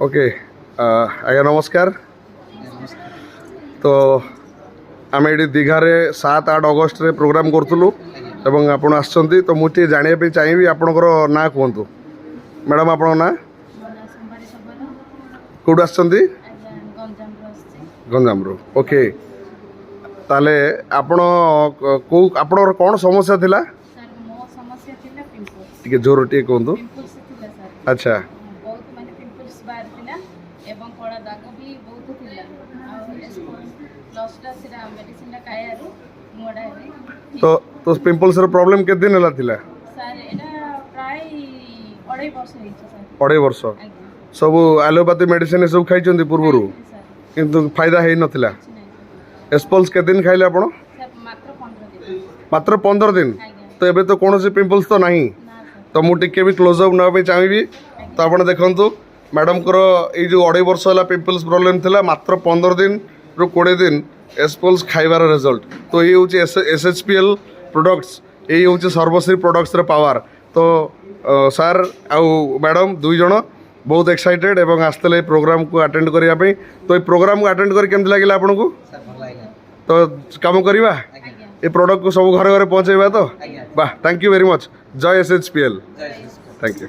Okay आज्ञा नमस्कार। तो आम ये दीघारे 7-8 अगस्ट रे प्रोग्राम करूँ एवं आपण आसछंती तो मुझे जानापी चाहिए आपणकर ना कहतु मैडम आप ना कौट आसछंती गंजाम रू ओके ताले आपण को आपणकर कौन समस्या थिला टिके जोर टिके कहतु अच्छा तो तो पिंपल्स रो प्रॉब्लम के दिन हला थिला अढ़ाई वर्ष सब एलोपैथी मेडिसिन सब खाई पूर्व किंतु फायदा है नथिला एस्पल्स के दिन खाइले आपण मात्र 15 दिन तो एबे तो कौन पिंपल्स तो नहीं तो मुझे टिके भी क्लोज अप ना चाहिए तो आप देखु मैडम को ये जो 2.5 वर्ष है पिंपल्स प्रॉब्लम थिला मात्र 15 दिन रु 20 दिन एस्पल्स खाइबार रिजल्ट तो ये हूँ SHPL प्रोडक्ट्स ये हूँ सर्वश्री प्रोडक्ट्स पावर तो सर आउ मैडम दुई जन बहुत एक्साइटेड एवं आसते प्रोग्राम को अटेंड करने तो ये प्रोग्राम को अटेंड कर केमती लगे आपन को तो काम करवा ये प्रोडक्ट को सब घर घर पहुँचेगा तो वाह थैंक यू वेरी मच जय SHPL थैंक यू।